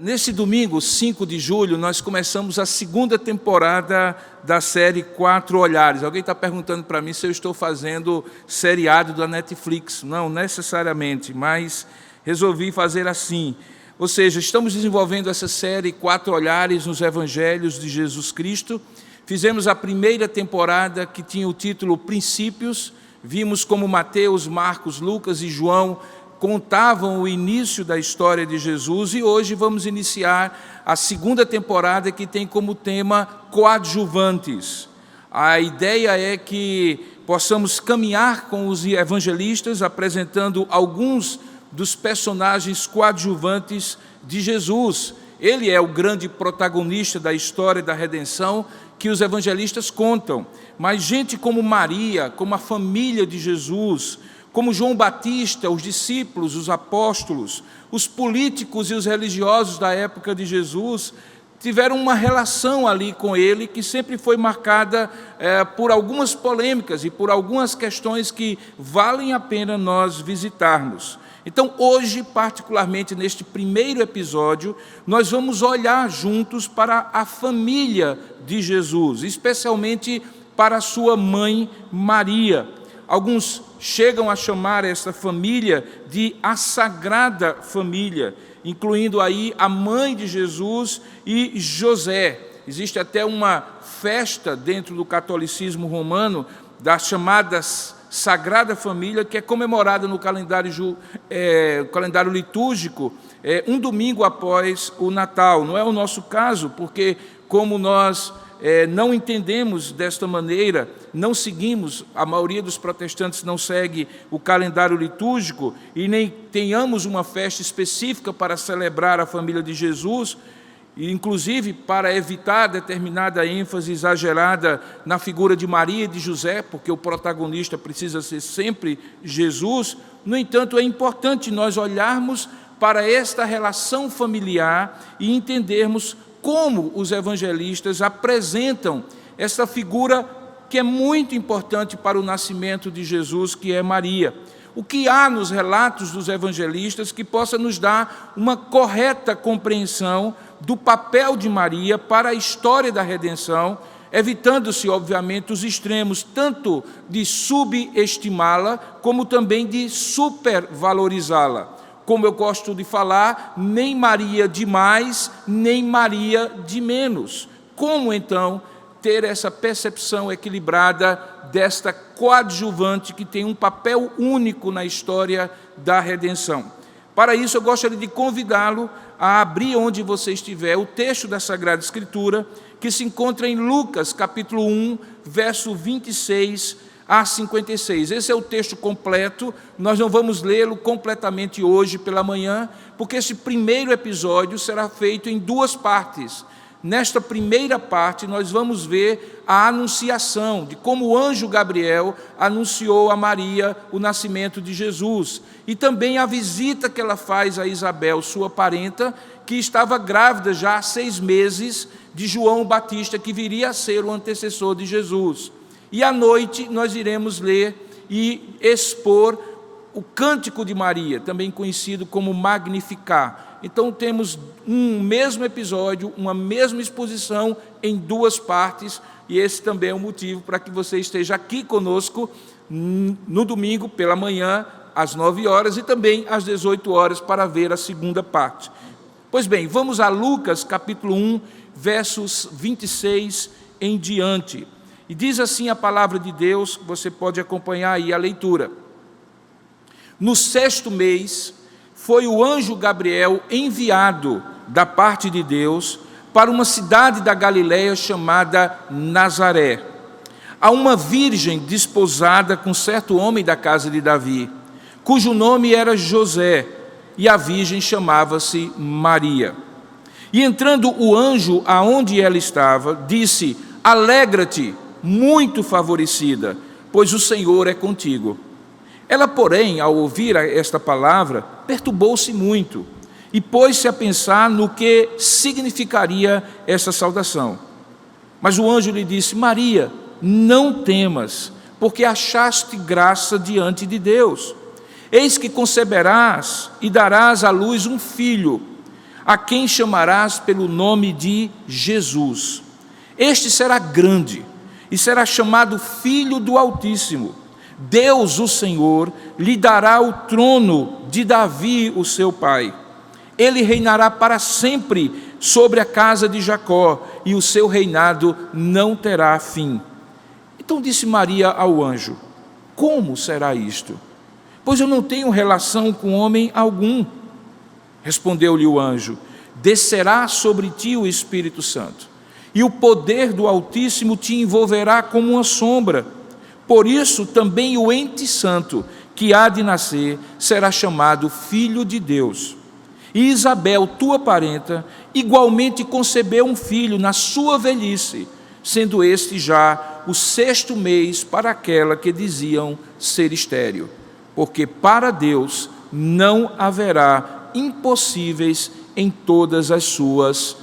Nesse domingo, 5 de julho, nós começamos a segunda temporada da série Quatro Olhares. Alguém está perguntando para mim se eu estou fazendo seriado da Netflix. Não necessariamente, mas resolvi fazer assim. Ou seja, estamos desenvolvendo essa série Quatro Olhares nos Evangelhos de Jesus Cristo. Fizemos a primeira temporada, que tinha o título Princípios. Vimos como Mateus, Marcos, Lucas e João contavam o início da história de Jesus, e hoje vamos iniciar a segunda temporada, que tem como tema coadjuvantes. A ideia é que possamos caminhar com os evangelistas, apresentando alguns dos personagens coadjuvantes de Jesus. Ele é o grande protagonista da história da redenção que os evangelistas contam, mas gente como Maria, como a família de Jesus, como João Batista, os discípulos, os apóstolos, os políticos e os religiosos da época de Jesus, tiveram uma relação ali com ele que sempre foi marcada por algumas polêmicas e por algumas questões que valem a pena nós visitarmos. Então, hoje, particularmente neste primeiro episódio, nós vamos olhar juntos para a família de Jesus, especialmente para a sua mãe Maria. Alguns chegam a chamar esta família de a Sagrada Família, incluindo aí a mãe de Jesus e José. Existe até uma festa dentro do catolicismo romano da chamada Sagrada Família, que é comemorada no calendário litúrgico um domingo após o Natal. Não é o nosso caso, porque como nós não entendemos desta maneira, não seguimos, a maioria dos protestantes não segue o calendário litúrgico e nem tenhamos uma festa específica para celebrar a família de Jesus, e inclusive para evitar determinada ênfase exagerada na figura de Maria e de José, porque o protagonista precisa ser sempre Jesus. No entanto, é importante nós olharmos para esta relação familiar e entendermos como os evangelistas apresentam essa figura que é muito importante para o nascimento de Jesus, que é Maria. O que há nos relatos dos evangelistas que possa nos dar uma correta compreensão do papel de Maria para a história da redenção, evitando-se, obviamente, os extremos, tanto de subestimá-la, como também de supervalorizá-la. Como eu gosto de falar, nem Maria de mais, nem Maria de menos. Como, então, ter essa percepção equilibrada desta coadjuvante que tem um papel único na história da redenção? Para isso, eu gostaria de convidá-lo a abrir onde você estiver o texto da Sagrada Escritura, que se encontra em Lucas, capítulo 1, verso 26 a 56. Esse é o texto completo. Nós não vamos lê-lo completamente hoje pela manhã, porque esse primeiro episódio será feito em duas partes. Nesta primeira parte, nós vamos ver a anunciação de como o anjo Gabriel anunciou a Maria o nascimento de Jesus, e também a visita que ela faz a Isabel, sua parenta, que estava grávida já há 6 meses de João Batista, que viria a ser o antecessor de Jesus. E à noite nós iremos ler e expor o Cântico de Maria, também conhecido como Magnificat. Então temos um mesmo episódio, uma mesma exposição em duas partes, e esse também é o motivo para que você esteja aqui conosco no domingo pela manhã, às 9 horas, e também às 18 horas para ver a segunda parte. Pois bem, vamos a Lucas capítulo 1, versos 26 em diante. E diz assim a palavra de Deus, você pode acompanhar aí a leitura. No 6º mês, foi o anjo Gabriel enviado da parte de Deus para uma cidade da Galileia chamada Nazaré, a uma virgem desposada com certo homem da casa de Davi, cujo nome era José, e a virgem chamava-se Maria. E entrando o anjo aonde ela estava, disse: Alegra-te, muito favorecida, pois o Senhor é contigo. Ela, porém, ao ouvir esta palavra, perturbou-se muito e pôs-se a pensar no que significaria essa saudação. Mas o anjo lhe disse: Maria, não temas, porque achaste graça diante de Deus. Eis que conceberás e darás à luz um filho, a quem chamarás pelo nome de Jesus. Este será grande e será chamado Filho do Altíssimo. Deus, o Senhor, lhe dará o trono de Davi, o seu pai. Ele reinará para sempre sobre a casa de Jacó, e o seu reinado não terá fim. Então disse Maria ao anjo: como será isto? Pois eu não tenho relação com homem algum. Respondeu-lhe o anjo: descerá sobre ti o Espírito Santo, e o poder do Altíssimo te envolverá como uma sombra. Por isso também o ente santo que há de nascer será chamado Filho de Deus. E Isabel, tua parenta, igualmente concebeu um filho na sua velhice, sendo este já o 6º mês para aquela que diziam ser estéril, porque para Deus não haverá impossíveis em todas as suas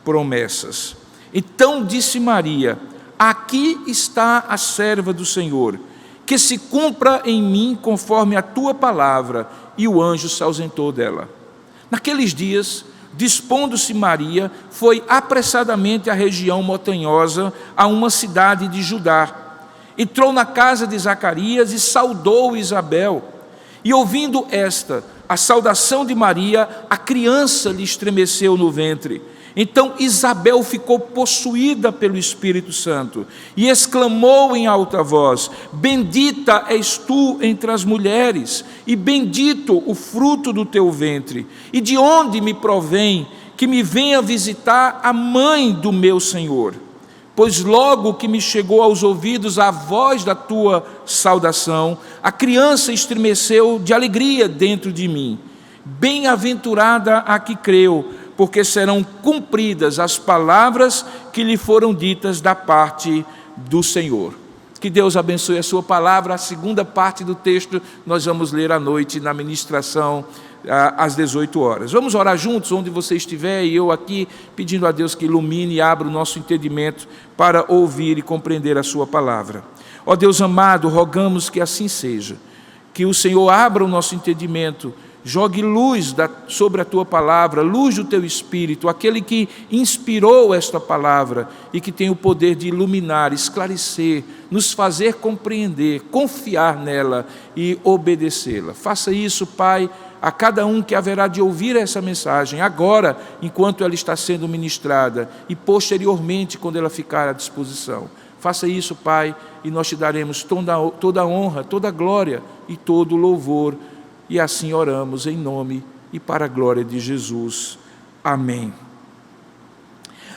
promessas. Então disse Maria: aqui está a serva do Senhor, que se cumpra em mim conforme a tua palavra. E o anjo se ausentou dela. Naqueles dias, dispondo-se Maria, foi apressadamente à região montanhosa, a uma cidade de Judá. Entrou na casa de Zacarias e saudou Isabel. E ouvindo a saudação de Maria, a criança lhe estremeceu no ventre. Então Isabel ficou possuída pelo Espírito Santo e exclamou em alta voz: bendita és tu entre as mulheres, e bendito o fruto do teu ventre. E de onde me provém que me venha visitar a mãe do meu Senhor? Pois logo que me chegou aos ouvidos a voz da tua saudação, a criança estremeceu de alegria dentro de mim. Bem-aventurada a que creu, porque serão cumpridas as palavras que lhe foram ditas da parte do Senhor. Que Deus abençoe a sua palavra. A segunda parte do texto nós vamos ler à noite na ministração às 18 horas. Vamos orar juntos, onde você estiver, e eu aqui, pedindo a Deus que ilumine e abra o nosso entendimento para ouvir e compreender a sua palavra. Ó Deus amado, rogamos que assim seja, que o Senhor abra o nosso entendimento, jogue luz sobre a tua palavra, luz do teu Espírito, aquele que inspirou esta palavra e que tem o poder de iluminar, esclarecer, nos fazer compreender, confiar nela e obedecê-la. Faça isso, Pai, a cada um que haverá de ouvir essa mensagem, agora, enquanto ela está sendo ministrada, e posteriormente, quando ela ficar à disposição. Faça isso, Pai, e nós te daremos toda a honra, toda a glória e todo o louvor. E assim oramos em nome e para a glória de Jesus. Amém.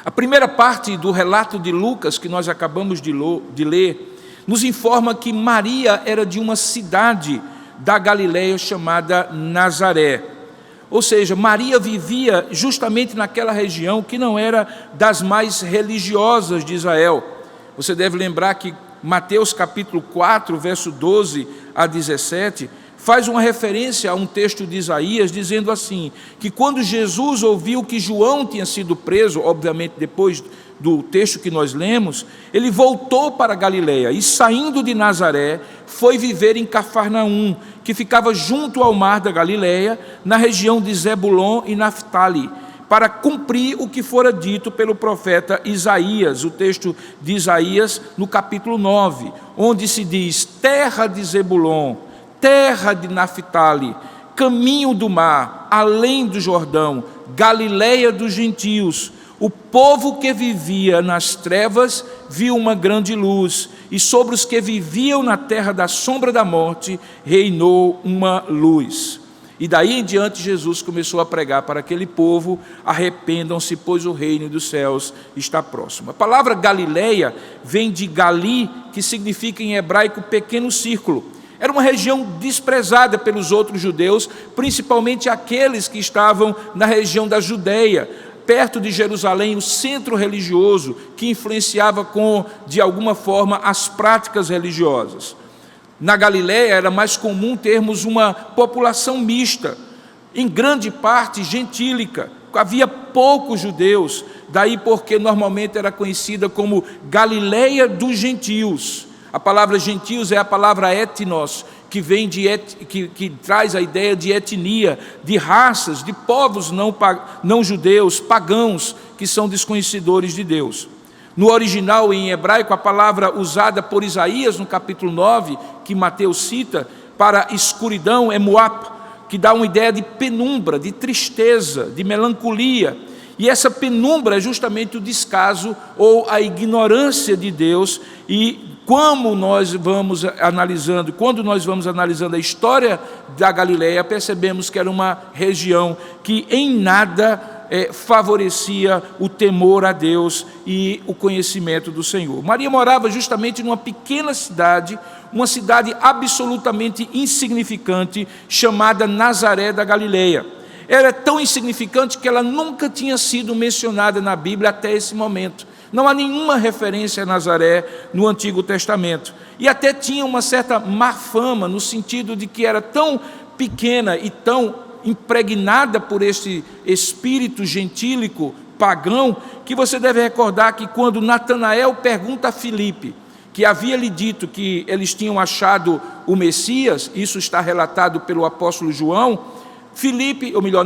A primeira parte do relato de Lucas, que nós acabamos de ler, nos informa que Maria era de uma cidade da Galileia chamada Nazaré. Ou seja, Maria vivia justamente naquela região que não era das mais religiosas de Israel. Você deve lembrar que Mateus capítulo 4, verso 12 a 17, faz uma referência a um texto de Isaías, dizendo assim, que quando Jesus ouviu que João tinha sido preso, obviamente depois do texto que nós lemos, ele voltou para Galileia e, saindo de Nazaré, foi viver em Cafarnaum, que ficava junto ao mar da Galileia, na região de Zebulon e Naftali, para cumprir o que fora dito pelo profeta Isaías, o texto de Isaías no capítulo 9, onde se diz: terra de Zebulon, terra de Naftali, caminho do mar, além do Jordão, Galileia dos gentios, o povo que vivia nas trevas viu uma grande luz, e sobre os que viviam na terra da sombra da morte reinou uma luz. E daí em diante Jesus começou a pregar para aquele povo: arrependam-se, pois o reino dos céus está próximo. A palavra Galileia vem de Gali, que significa em hebraico pequeno círculo. Era uma região desprezada pelos outros judeus, principalmente aqueles que estavam na região da Judeia, perto de Jerusalém, o centro religioso que influenciava de alguma forma, as práticas religiosas. Na Galileia era mais comum termos uma população mista, em grande parte gentílica. Havia poucos judeus, daí porque normalmente era conhecida como Galileia dos gentios. A palavra gentios é a palavra etnos, que vem que traz a ideia de etnia, de raças, de povos não judeus, pagãos, que são desconhecedores de Deus. No original, em hebraico, a palavra usada por Isaías no capítulo 9, que Mateus cita, para escuridão é Moab, que dá uma ideia de penumbra, de tristeza, de melancolia. E essa penumbra é justamente o descaso ou a ignorância de Deus. E quando nós vamos analisando a história da Galileia, percebemos que era uma região que em nada favorecia o temor a Deus e o conhecimento do Senhor. Maria morava justamente numa pequena cidade, uma cidade absolutamente insignificante, chamada Nazaré da Galileia. Era tão insignificante que ela nunca tinha sido mencionada na Bíblia até esse momento. Não há nenhuma referência a Nazaré no Antigo Testamento. E até tinha uma certa má fama, no sentido de que era tão pequena e tão impregnada por esse espírito gentílico, pagão, que você deve recordar que quando Natanael pergunta a Filipe, que havia lhe dito que eles tinham achado o Messias, isso está relatado pelo apóstolo João,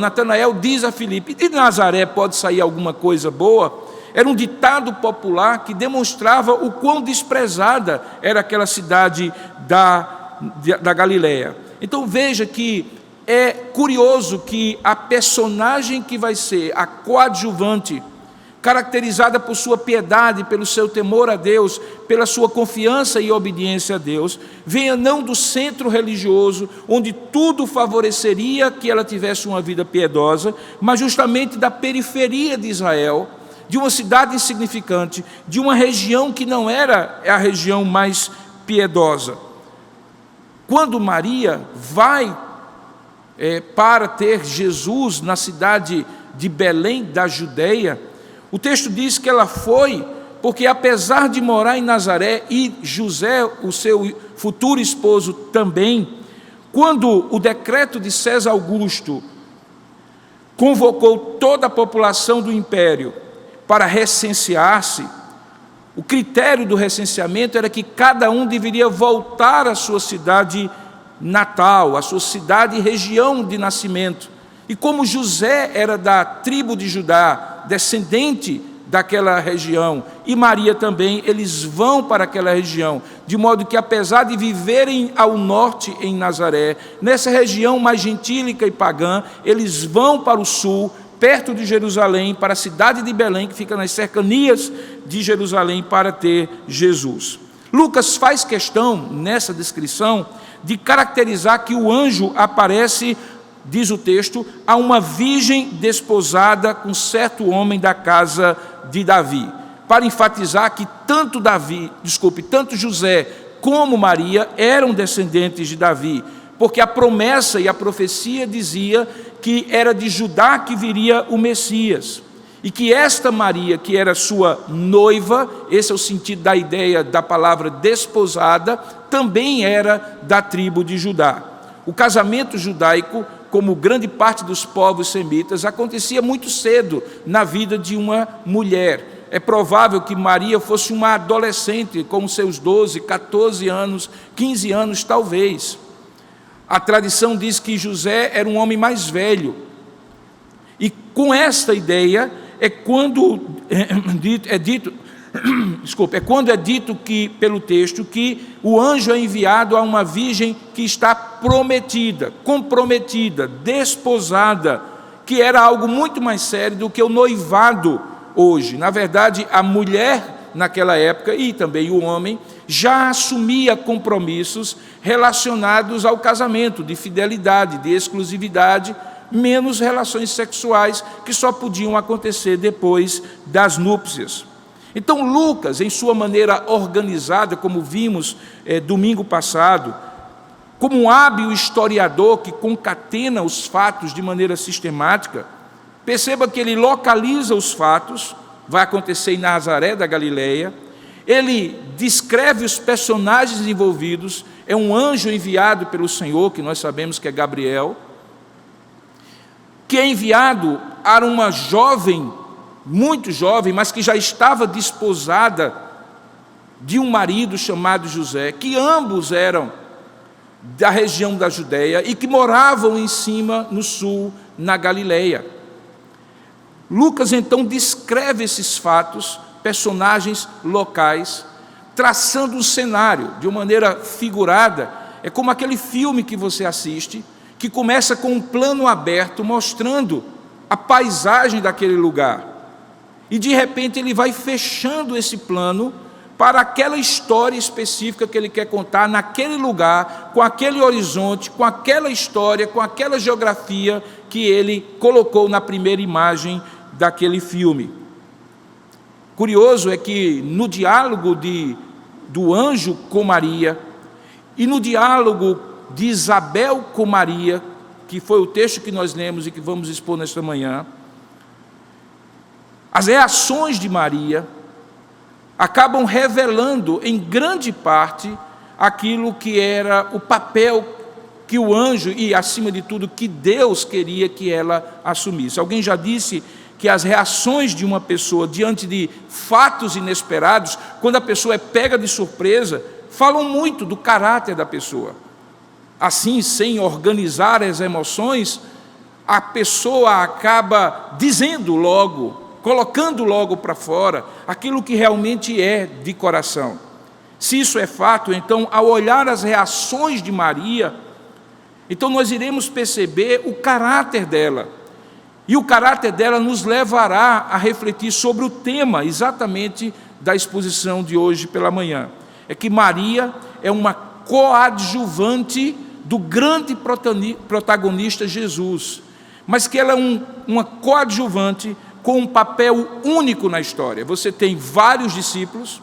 Natanael diz a Filipe: de Nazaré pode sair alguma coisa boa? Era um ditado popular que demonstrava o quão desprezada era aquela cidade da Galileia. Então veja que é curioso que a personagem que vai ser a coadjuvante, caracterizada por sua piedade, pelo seu temor a Deus, pela sua confiança e obediência a Deus, venha não do centro religioso, onde tudo favoreceria que ela tivesse uma vida piedosa, mas justamente da periferia de Israel, de uma cidade insignificante, de uma região que não era a região mais piedosa. Quando Maria vai para ter Jesus na cidade de Belém, da Judeia, o texto diz que ela foi porque, apesar de morar em Nazaré, e José, o seu futuro esposo, também, quando o decreto de César Augusto convocou toda a população do império para recensear-se, o critério do recenseamento era que cada um deveria voltar à sua cidade natal, à sua cidade e região de nascimento. E como José era da tribo de Judá, descendente daquela região, e Maria também, eles vão para aquela região, de modo que, apesar de viverem ao norte em Nazaré, nessa região mais gentílica e pagã, eles vão para o sul, perto de Jerusalém, para a cidade de Belém, que fica nas cercanias de Jerusalém, para ter Jesus. Lucas faz questão, nessa descrição, de caracterizar que o anjo aparece, diz o texto, a uma virgem desposada com certo homem da casa de Davi, para enfatizar que tanto José como Maria eram descendentes de Davi, porque a promessa e a profecia dizia que era de Judá que viria o Messias, e que esta Maria, que era sua noiva, esse é o sentido da ideia da palavra desposada, também era da tribo de Judá. O casamento judaico, como grande parte dos povos semitas, acontecia muito cedo na vida de uma mulher. É provável que Maria fosse uma adolescente, com seus 12, 14 anos, 15 anos talvez. A tradição diz que José era um homem mais velho. E com esta ideia é quando é dito que, pelo texto, que o anjo é enviado a uma virgem que está prometida, comprometida, desposada, que era algo muito mais sério do que o noivado hoje. Na verdade, a mulher naquela época, e também o homem, já assumia compromissos relacionados ao casamento, de fidelidade, de exclusividade, menos relações sexuais que só podiam acontecer depois das núpcias. Então Lucas, em sua maneira organizada, como vimos domingo passado, como um hábil historiador que concatena os fatos de maneira sistemática, perceba que ele localiza os fatos, vai acontecer em Nazaré da Galileia, ele descreve os personagens envolvidos, é um anjo enviado pelo Senhor, que nós sabemos que é Gabriel, que é enviado a uma jovem, muito jovem, mas que já estava desposada de um marido chamado José, que ambos eram da região da Judéia e que moravam em cima, no sul, na Galileia. Lucas então descreve esses fatos, personagens locais, traçando um cenário de uma maneira figurada. É como aquele filme que você assiste, que começa com um plano aberto, mostrando a paisagem daquele lugar. E de repente ele vai fechando esse plano para aquela história específica que ele quer contar naquele lugar, com aquele horizonte, com aquela história, com aquela geografia que ele colocou na primeira imagem daquele filme. Curioso é que no diálogo do anjo com Maria e no diálogo de Isabel com Maria, que foi o texto que nós lemos e que vamos expor nesta manhã, as reações de Maria acabam revelando em grande parte aquilo que era o papel que o anjo e, acima de tudo, que Deus queria que ela assumisse. Alguém já disse que as reações de uma pessoa diante de fatos inesperados, quando a pessoa é pega de surpresa, falam muito do caráter da pessoa. Assim, sem organizar as emoções, a pessoa acaba dizendo logo, colocando logo para fora aquilo que realmente é de coração. Se isso é fato, então, ao olhar as reações de Maria, então nós iremos perceber o caráter dela. E o caráter dela nos levará a refletir sobre o tema exatamente da exposição de hoje pela manhã. É que Maria é uma coadjuvante do grande protagonista Jesus, mas que ela é uma coadjuvante com um papel único na história. Você tem vários discípulos,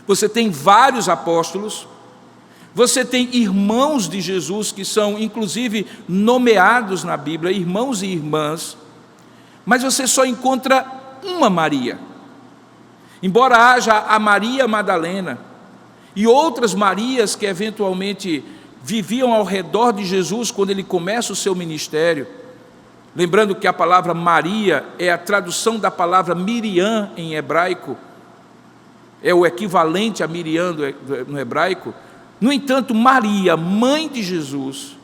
você tem vários apóstolos, você tem irmãos de Jesus que são inclusive nomeados na Bíblia, irmãos e irmãs, mas você só encontra uma Maria. Embora haja a Maria Madalena e outras Marias que eventualmente viviam ao redor de Jesus quando ele começa o seu ministério, lembrando que a palavra Maria é a tradução da palavra Miriam em hebraico, é o equivalente a Miriam no hebraico. No entanto, Maria, mãe de Jesus,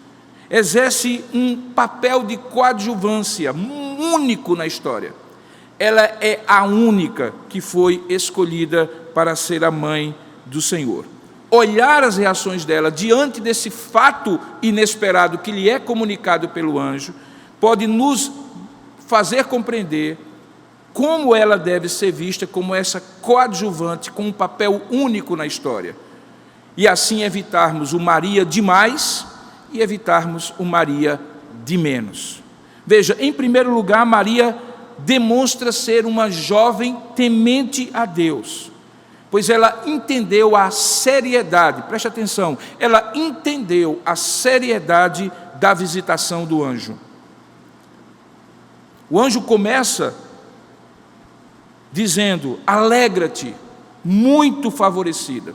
exerce um papel de coadjuvância único na história. Ela é a única que foi escolhida para ser a mãe do Senhor. Olhar as reações dela diante desse fato inesperado que lhe é comunicado pelo anjo, pode nos fazer compreender como ela deve ser vista como essa coadjuvante, com um papel único na história. E assim evitarmos o Maria de mais e evitarmos o Maria de menos. Veja, em primeiro lugar, Maria demonstra ser uma jovem temente a Deus, pois ela entendeu a seriedade, preste atenção, ela entendeu a seriedade da visitação do anjo. O anjo começa dizendo: alegra-te, muito favorecida.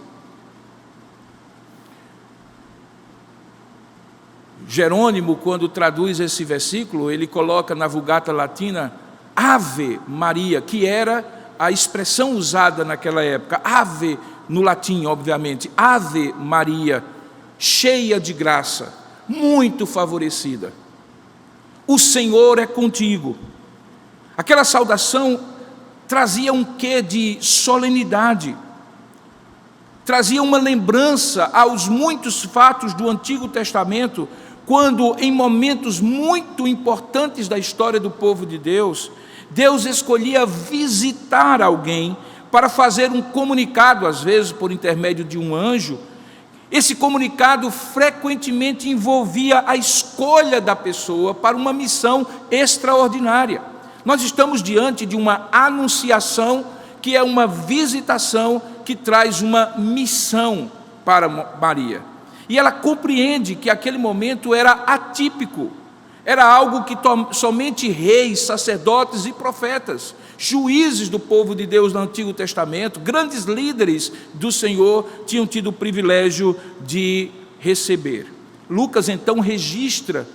Jerônimo, quando traduz esse versículo, ele coloca na Vulgata Latina Ave Maria, que era a expressão usada naquela época. Ave no latim, obviamente, Ave Maria, cheia de graça, muito favorecida. O Senhor é contigo. Aquela saudação trazia um quê de solenidade, trazia uma lembrança aos muitos fatos do Antigo Testamento, quando em momentos muito importantes da história do povo de Deus, Deus escolhia visitar alguém para fazer um comunicado, às vezes por intermédio de um anjo. Esse comunicado frequentemente envolvia a escolha da pessoa para uma missão extraordinária. Nós estamos diante de uma anunciação, que é uma visitação que traz uma missão para Maria. E ela compreende que aquele momento era atípico, era algo que somente reis, sacerdotes e profetas, juízes do povo de Deus no Antigo Testamento, grandes líderes do Senhor, tinham tido o privilégio de receber. Lucas então registra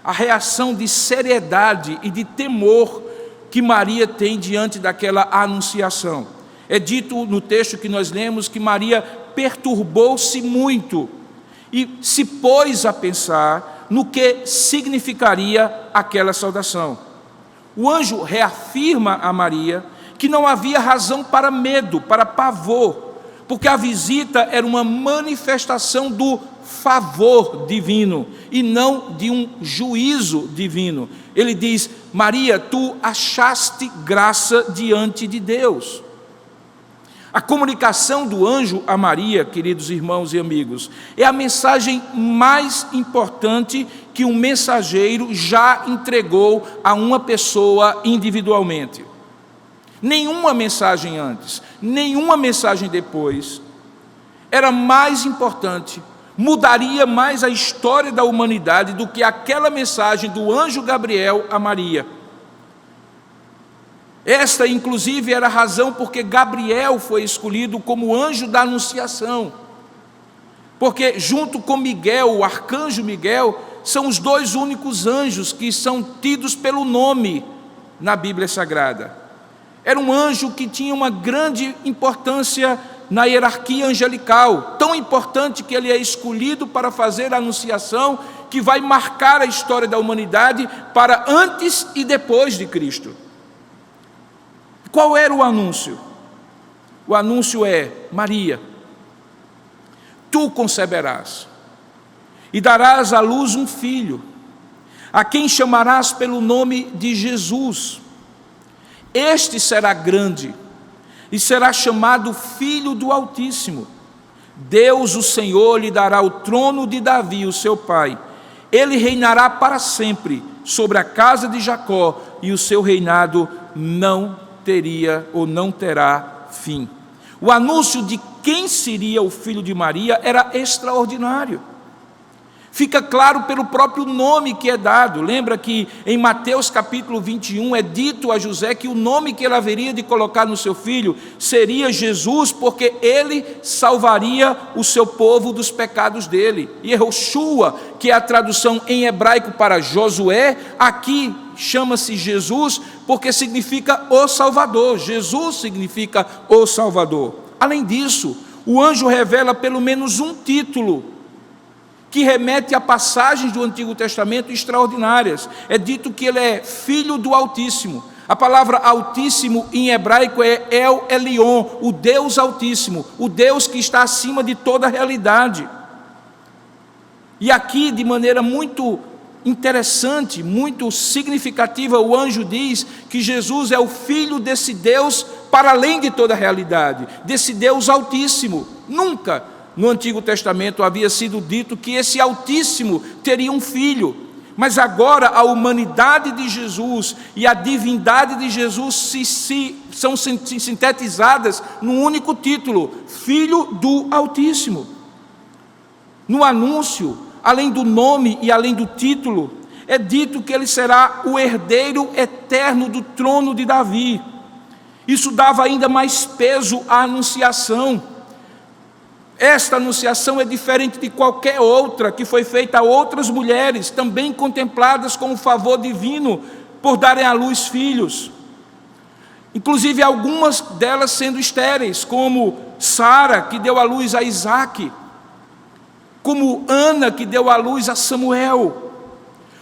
a reação de seriedade e de temor que Maria tem diante daquela anunciação. É dito no texto que nós lemos que Maria perturbou-se muito e se pôs a pensar no que significaria aquela saudação. O anjo reafirma a Maria que não havia razão para medo, para pavor, porque a visita era uma manifestação do favor divino e não de um juízo divino. Ele diz: Maria, tu achaste graça diante de Deus. A comunicação do anjo a Maria, queridos irmãos e amigos, é a mensagem mais importante que um mensageiro já entregou a uma pessoa individualmente. Nenhuma mensagem antes, nenhuma mensagem depois era mais importante, mudaria mais a história da humanidade do que aquela mensagem do anjo Gabriel a Maria. Esta, inclusive, era a razão porque Gabriel foi escolhido como anjo da anunciação. Porque, junto com Miguel, o arcanjo Miguel, são os dois únicos anjos que são tidos pelo nome na Bíblia Sagrada. Era um anjo que tinha uma grande importância na hierarquia angelical, tão importante que ele é escolhido para fazer a anunciação que vai marcar a história da humanidade para antes e depois de Cristo. Qual era o anúncio? O anúncio é: Maria, tu conceberás e darás à luz um filho, a quem chamarás pelo nome de Jesus. Este será grande e será chamado Filho do Altíssimo. Deus, o Senhor, lhe dará o trono de Davi, o seu pai. Ele reinará para sempre sobre a casa de Jacó, e o seu reinado não terá fim. O anúncio de quem seria o filho de Maria era extraordinário. Fica claro pelo próprio nome que é dado. Lembra que em Mateus capítulo 21 é dito a José que o nome que ele haveria de colocar no seu filho seria Jesus, porque ele salvaria o seu povo dos pecados dele. E Yehoshua, que é a tradução em hebraico para Josué, aqui chama-se Jesus porque significa o Salvador. Jesus significa o Salvador. Além disso, o anjo revela pelo menos um título que remete a passagens do Antigo Testamento extraordinárias. É dito que ele é Filho do Altíssimo. A palavra Altíssimo em hebraico é El Elyon, o Deus Altíssimo, o Deus que está acima de toda a realidade. E aqui, de maneira muito interessante, muito significativa, o anjo diz que Jesus é o Filho desse Deus para além de toda a realidade, desse Deus Altíssimo. Nunca no Antigo Testamento havia sido dito que esse Altíssimo teria um filho, mas agora a humanidade de Jesus e a divindade de Jesus são sintetizadas num único título: Filho do Altíssimo. No anúncio, além do nome e além do título, é dito que ele será o herdeiro eterno do trono de Davi. Isso dava ainda mais peso à anunciação. Esta anunciação é diferente de qualquer outra que foi feita a outras mulheres, também contempladas com o favor divino por darem à luz filhos. Inclusive algumas delas sendo estéreis, como Sara, que deu à luz a Isaque, como Ana, que deu à luz a Samuel,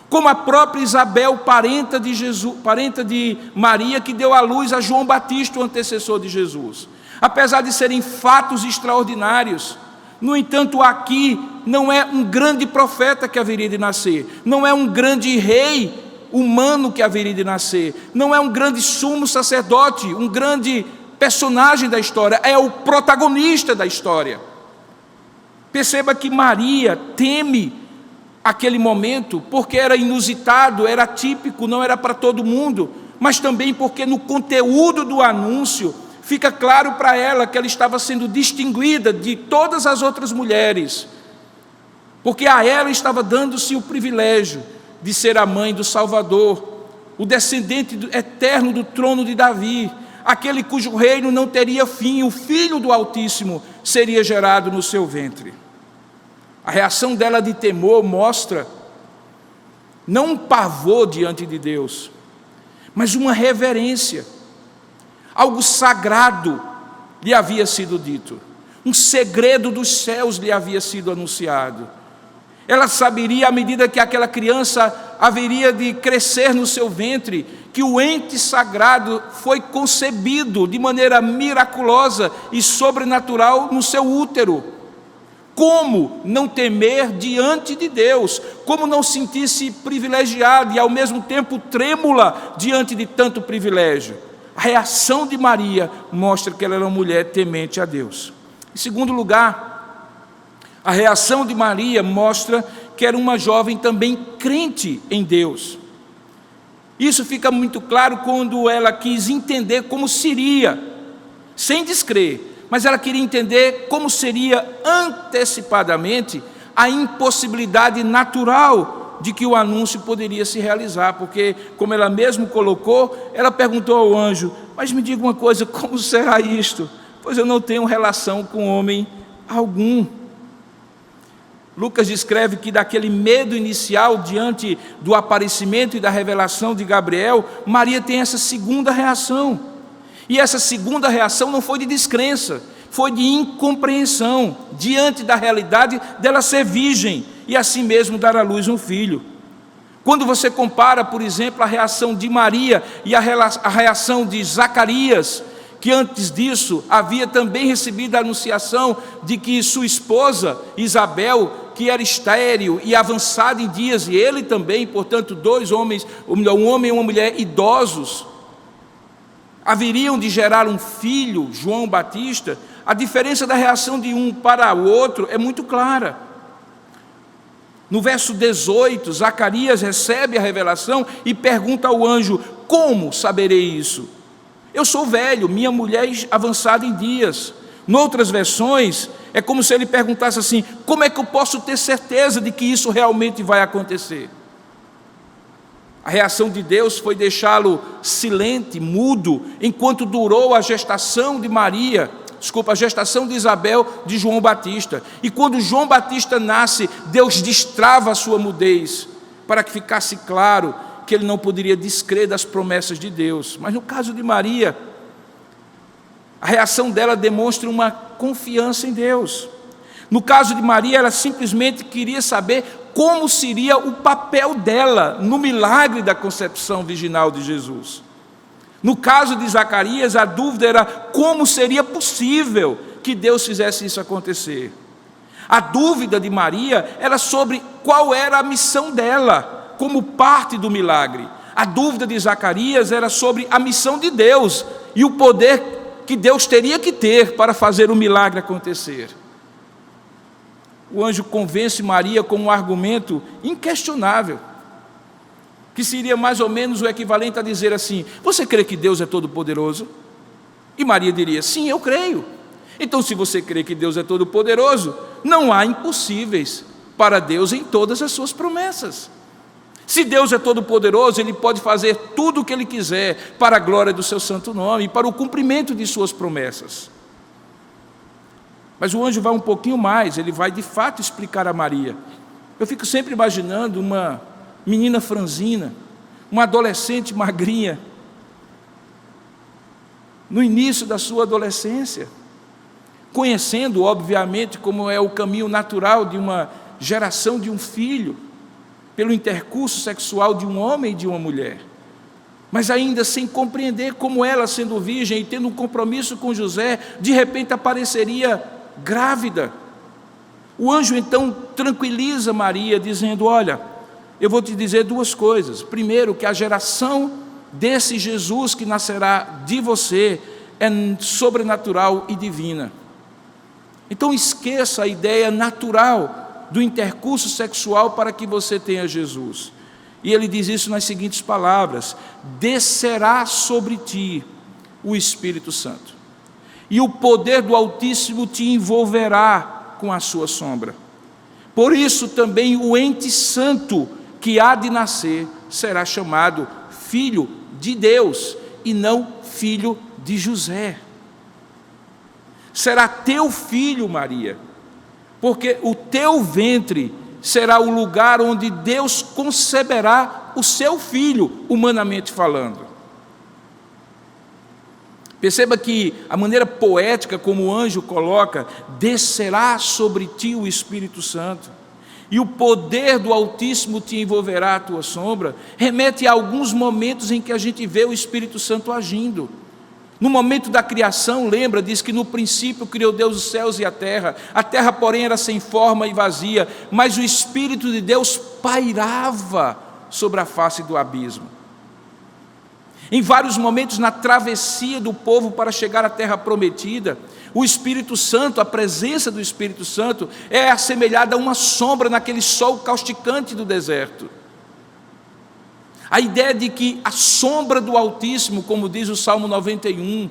como a própria Isabel, parenta de Maria, que deu à luz a João Batista, o antecessor de Jesus. Apesar de serem fatos extraordinários, no entanto, aqui não é um grande profeta que haveria de nascer, não é um grande rei humano que haveria de nascer, não é um grande sumo sacerdote, um grande personagem da história, é o protagonista da história. Perceba que Maria teme aquele momento, porque era inusitado, era atípico, não era para todo mundo, mas também porque no conteúdo do anúncio fica claro para ela que ela estava sendo distinguida de todas as outras mulheres, porque a ela estava dando-se o privilégio de ser a mãe do Salvador, o descendente eterno do trono de Davi, aquele cujo reino não teria fim, o Filho do Altíssimo seria gerado no seu ventre. A reação dela de temor mostra não um pavor diante de Deus, mas uma reverência. Algo sagrado lhe havia sido dito. Um segredo dos céus lhe havia sido anunciado. Ela saberia, à medida que aquela criança haveria de crescer no seu ventre, que o ente sagrado foi concebido de maneira miraculosa e sobrenatural no seu útero. Como não temer diante de Deus? Como não sentir-se privilegiado e ao mesmo tempo trêmula diante de tanto privilégio? A reação de Maria mostra que ela era uma mulher temente a Deus. Em segundo lugar, a reação de Maria mostra que era uma jovem também crente em Deus. Isso fica muito claro quando ela quis entender como seria, sem descrer, mas ela queria entender como seria antecipadamente a impossibilidade natural de que o anúncio poderia se realizar, porque, como ela mesmo colocou, ela perguntou ao anjo: mas me diga uma coisa, como será isto? Pois eu não tenho relação com homem algum. Lucas descreve que daquele medo inicial diante do aparecimento e da revelação de Gabriel, Maria tem essa segunda reação. E essa segunda reação não foi de descrença, foi de incompreensão diante da realidade dela ser virgem e assim mesmo dar à luz um filho. Quando você compara, por exemplo, a reação de Maria e a reação de Zacarias, que antes disso havia também recebido a anunciação de que sua esposa Isabel, que era estéril e avançada em dias, e ele também, portanto, dois homens, um homem e uma mulher idosos, haveriam de gerar um filho, João Batista. A diferença da reação de um para o outro é muito clara. No verso 18, Zacarias recebe a revelação e pergunta ao anjo: como saberei isso? Eu sou velho, minha mulher avançada em dias. Noutras versões, é como se ele perguntasse assim: como é que eu posso ter certeza de que isso realmente vai acontecer? A reação de Deus foi deixá-lo silente, mudo, enquanto durou a gestação de a gestação de Isabel, de João Batista. E quando João Batista nasce, Deus destrava a sua mudez, para que ficasse claro que ele não poderia descrer das promessas de Deus. Mas no caso de Maria, a reação dela demonstra uma confiança em Deus. No caso de Maria, ela simplesmente queria saber como seria o papel dela no milagre da concepção virginal de Jesus. No caso de Zacarias, a dúvida era como seria possível que Deus fizesse isso acontecer. A dúvida de Maria era sobre qual era a missão dela como parte do milagre. A dúvida de Zacarias era sobre a missão de Deus e o poder que Deus teria que ter para fazer o milagre acontecer. O anjo convence Maria com um argumento inquestionável, que seria mais ou menos o equivalente a dizer assim: você crê que Deus é todo-poderoso? E Maria diria: sim, eu creio. Então, se você crê que Deus é todo-poderoso, não há impossíveis para Deus em todas as suas promessas. Se Deus é todo-poderoso, Ele pode fazer tudo o que Ele quiser para a glória do seu santo nome e para o cumprimento de suas promessas. Mas o anjo vai um pouquinho mais, ele vai de fato explicar a Maria. Eu fico sempre imaginando uma menina franzina, uma adolescente magrinha, no início da sua adolescência, conhecendo, obviamente, como é o caminho natural de uma geração de um filho, pelo intercurso sexual de um homem e de uma mulher, mas ainda sem compreender como ela, sendo virgem e tendo um compromisso com José, de repente apareceria grávida. O anjo então tranquiliza Maria, dizendo: olha, eu vou te dizer duas coisas. Primeiro, que a geração desse Jesus que nascerá de você é sobrenatural e divina. Então esqueça a ideia natural do intercurso sexual para que você tenha Jesus. E ele diz isso nas seguintes palavras: descerá sobre ti o Espírito Santo, e o poder do Altíssimo te envolverá com a sua sombra. Por isso também o ente santo que há de nascer será chamado filho de Deus e não filho de José. Será teu filho, Maria, porque o teu ventre será o lugar onde Deus conceberá o seu filho, humanamente falando. Perceba que a maneira poética como o anjo coloca, descerá sobre ti o Espírito Santo, e o poder do Altíssimo te envolverá a tua sombra, remete a alguns momentos em que a gente vê o Espírito Santo agindo. No momento da criação, lembra, diz que no princípio criou Deus os céus e a terra, porém era sem forma e vazia, mas o Espírito de Deus pairava sobre a face do abismo. Em vários momentos na travessia do povo para chegar à terra prometida, o Espírito Santo, a presença do Espírito Santo é assemelhada a uma sombra naquele sol causticante do deserto. A ideia de que a sombra do Altíssimo, como diz o Salmo 91,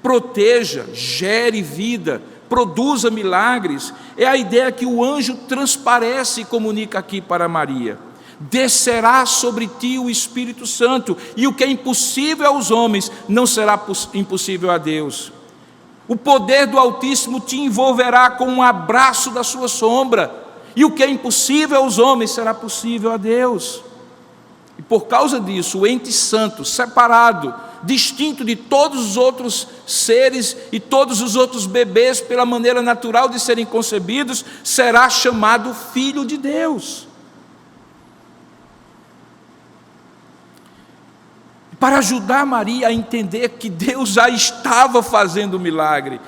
proteja, gere vida, produza milagres, é a ideia que o anjo transparece e comunica aqui para Maria. Descerá sobre ti o Espírito Santo, e o que é impossível aos homens não será impossível a Deus. O poder do Altíssimo te envolverá com um abraço da sua sombra, e o que é impossível aos homens será possível a Deus. E por causa disso, o ente santo, separado, distinto de todos os outros seres e todos os outros bebês pela maneira natural de serem concebidos, será chamado Filho de Deus. Para ajudar Maria a entender que Deus já estava fazendo o milagre,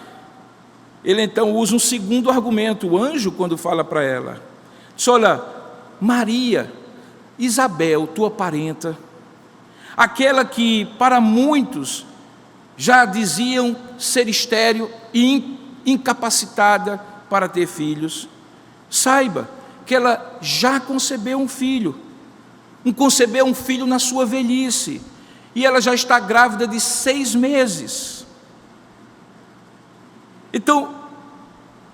ele então usa um segundo argumento. O anjo, quando fala para ela, diz: olha, Maria, Isabel, tua parenta, aquela que para muitos já diziam ser estéril e incapacitada para ter filhos, saiba que ela já concebeu um filho na sua velhice, e ela já está grávida de 6 meses. Então,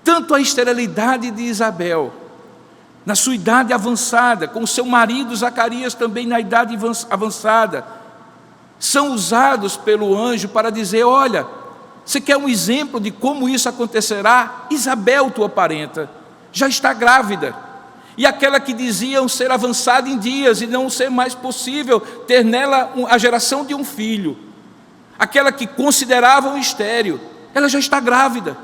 tanto a esterilidade de Isabel, na sua idade avançada, com seu marido Zacarias também na idade avançada, são usados pelo anjo para dizer: olha, você quer um exemplo de como isso acontecerá? Isabel, tua parenta, já está grávida, e aquela que diziam ser avançada em dias e não ser mais possível ter nela a geração de um filho, aquela que consideravam estéril, ela já está grávida.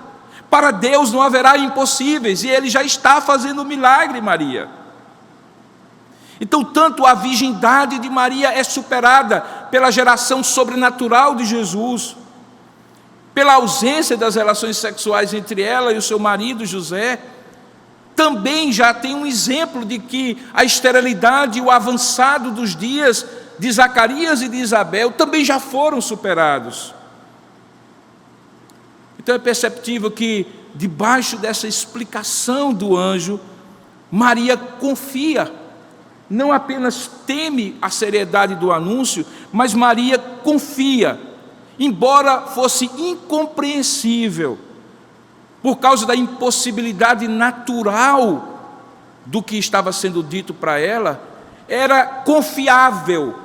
Para Deus não haverá impossíveis, e Ele já está fazendo o milagre, Maria. Então, tanto a virgindade de Maria é superada pela geração sobrenatural de Jesus, pela ausência das relações sexuais entre ela e o seu marido José, também já tem um exemplo de que a esterilidade e o avançado dos dias de Zacarias e de Isabel também já foram superados. Então é perceptível que, debaixo dessa explicação do anjo, Maria confia, não apenas teme a seriedade do anúncio, mas Maria confia, embora fosse incompreensível, por causa da impossibilidade natural do que estava sendo dito para ela, era confiável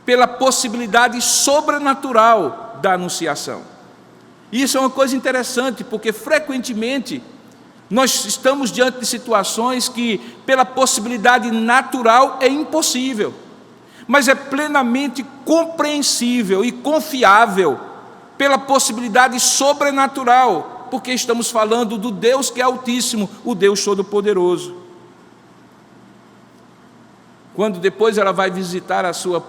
pela possibilidade sobrenatural da anunciação. Isso é uma coisa interessante, porque frequentemente nós estamos diante de situações que, pela possibilidade natural, é impossível, mas é plenamente compreensível e confiável pela possibilidade sobrenatural, porque estamos falando do Deus que é Altíssimo, o Deus Todo-Poderoso. Quando depois ela vai visitar a sua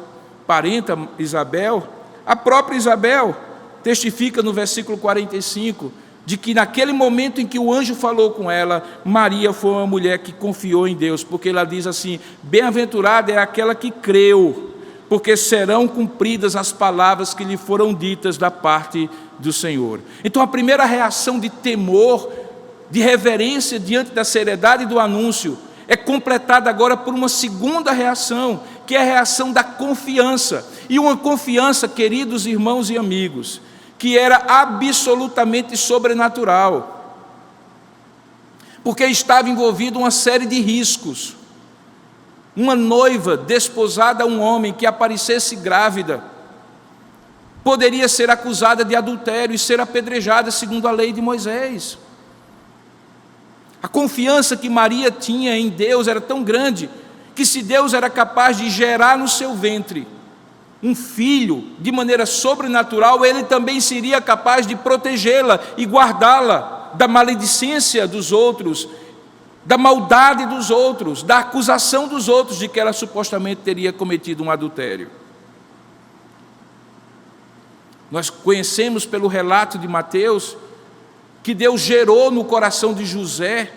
parenta Isabel, a própria Isabel testifica no versículo 45, de que naquele momento em que o anjo falou com ela, Maria foi uma mulher que confiou em Deus, porque ela diz assim: bem-aventurada é aquela que creu, porque serão cumpridas as palavras que lhe foram ditas da parte do Senhor. Então a primeira reação de temor, de reverência diante da seriedade do anúncio, é completada agora por uma segunda reação, que é a reação da confiança. E uma confiança, queridos irmãos e amigos, que era absolutamente sobrenatural, porque estava envolvido uma série de riscos. Uma noiva desposada a um homem que aparecesse grávida poderia ser acusada de adultério e ser apedrejada segundo a lei de Moisés. A confiança que Maria tinha em Deus era tão grande que, se Deus era capaz de gerar no seu ventre um filho de maneira sobrenatural, ele também seria capaz de protegê-la e guardá-la da maledicência dos outros, da maldade dos outros, da acusação dos outros de que ela supostamente teria cometido um adultério. Nós conhecemos pelo relato de Mateus que Deus gerou no coração de José